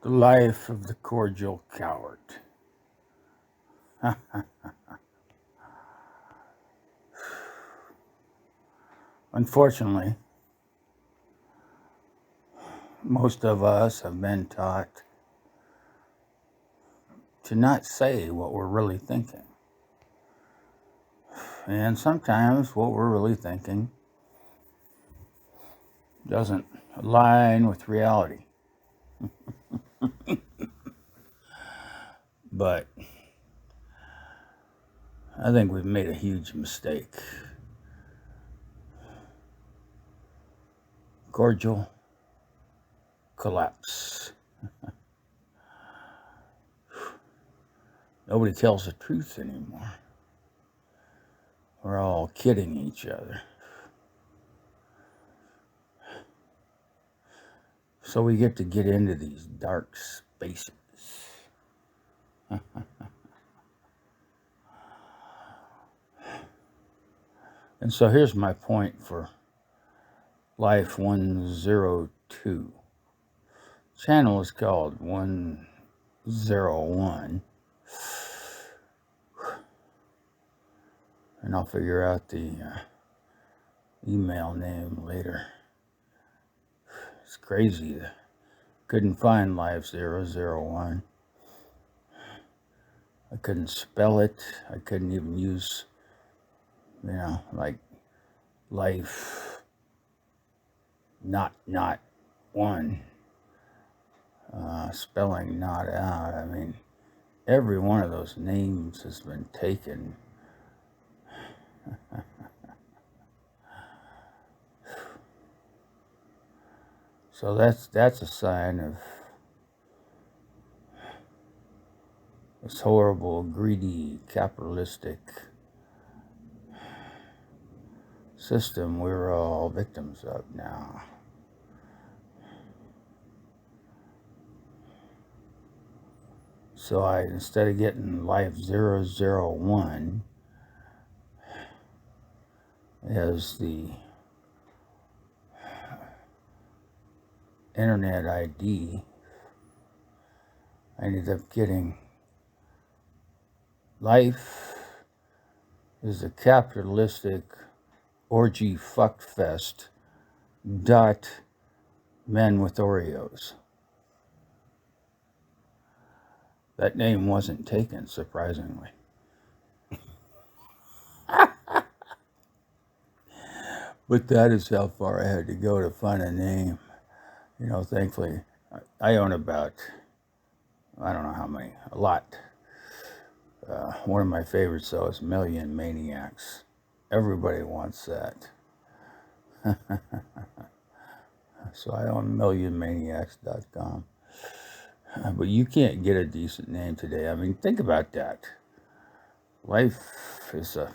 The life of the cordial coward. Unfortunately, most of us have been taught to not say what we're really thinking. And sometimes what we're really thinking doesn't align with reality. But I think we've made a huge mistake. Cordial collapse. Nobody tells the truth anymore. We're all kidding each other. So we get to get into these dark spaces. And so here's my point for Life 102. Channel is called 101. And I'll figure out the email name later. It's crazy. Couldn't find Life 001. I couldn't spell it. I couldn't even use, like life not one. Spelling not out. I mean, every one of those names has been taken. So that's a sign of this horrible, greedy, capitalistic system we're all victims of now. So instead of getting Life 001 as the internet ID, I ended up getting Life is a capitalistic orgy fuckfest dot men with Oreos. That name wasn't taken, surprisingly. But that is how far I had to go to find a name. Thankfully, I own about, I don't know how many, a lot. One of my favorites, though, is Million Maniacs. Everybody wants that. So I own millionmaniacs.com. But you can't get a decent name today. I mean, think about that. Life is a...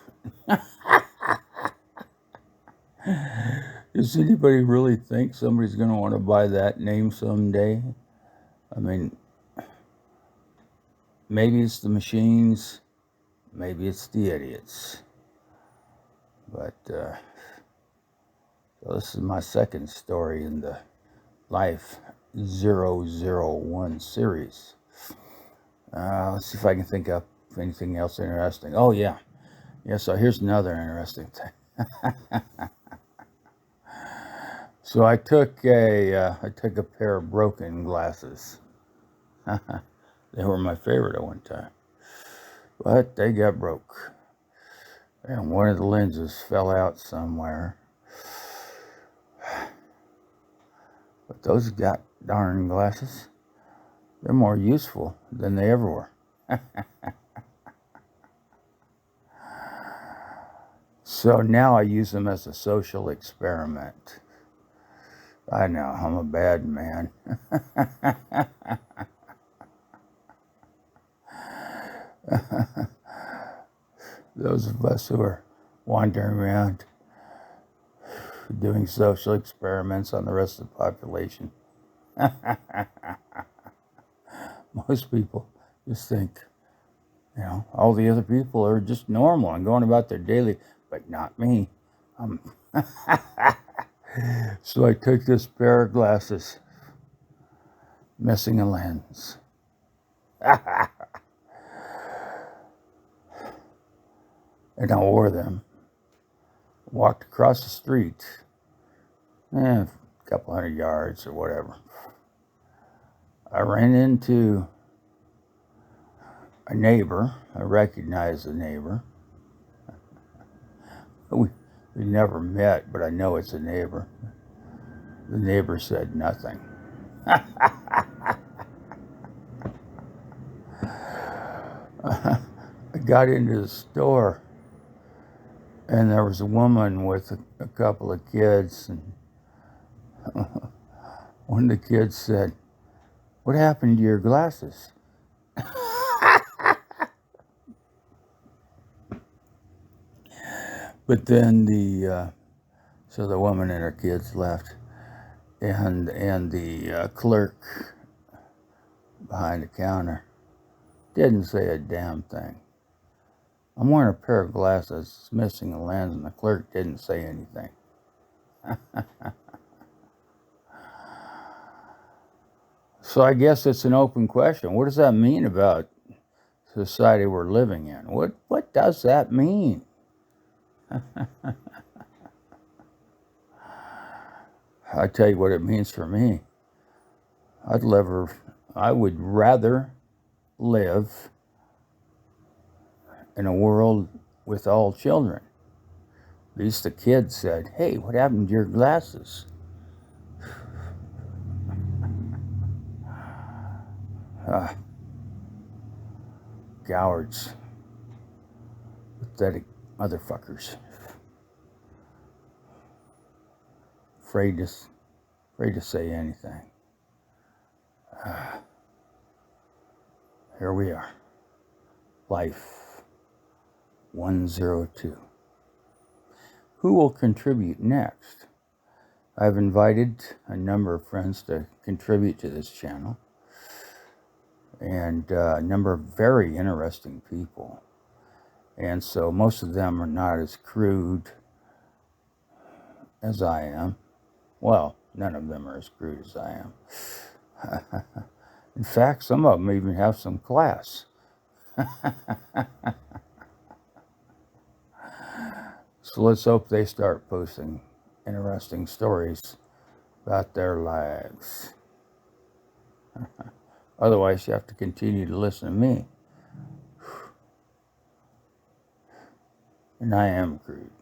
Does anybody really think somebody's going to want to buy that name someday? I mean, maybe it's the machines, maybe it's the idiots. But so this is my second story in the Life 001 series. Let's see if I can think up anything else interesting. Oh, yeah. So here's another interesting thing. So I took a pair of broken glasses. They were my favorite at one time, but they got broke, and one of the lenses fell out somewhere. But those darn glasses, they're more useful than they ever were. So now I use them as a social experiment. I know, I'm a bad man. Those of us who are wandering around doing social experiments on the rest of the population. Most people just think, all the other people are just normal and going about their daily, but not me. So I took this pair of glasses missing a lens. And I wore them. Walked across the street, a couple 100 yards or whatever. I ran into a neighbor. I recognized the neighbor. We never met, but I know it's a neighbor. The neighbor said nothing. I got into the store, and there was a woman with a couple of kids, and one of the kids said, "What happened to your glasses?" But then so the woman and her kids left, and the clerk behind the counter didn't say a damn thing. I'm wearing a pair of glasses, missing a lens, and the clerk didn't say anything. So I guess it's an open question. What does that mean about society we're living in? What does that mean? I tell you what it means for me. I would rather live in a world with all children. At least the kids said, "Hey, what happened to your glasses?" Cowards. Pathetic motherfuckers. Afraid to say anything. Here we are. Life 102. Who will contribute next? I've invited a number of friends to contribute to this channel, and a number of very interesting people. And so most of them are not as crude as I am. Well, none of them are as crude as I am. In fact, some of them even have some class. So let's hope they start posting interesting stories about their lives. Otherwise, you have to continue to listen to me. And I am crude.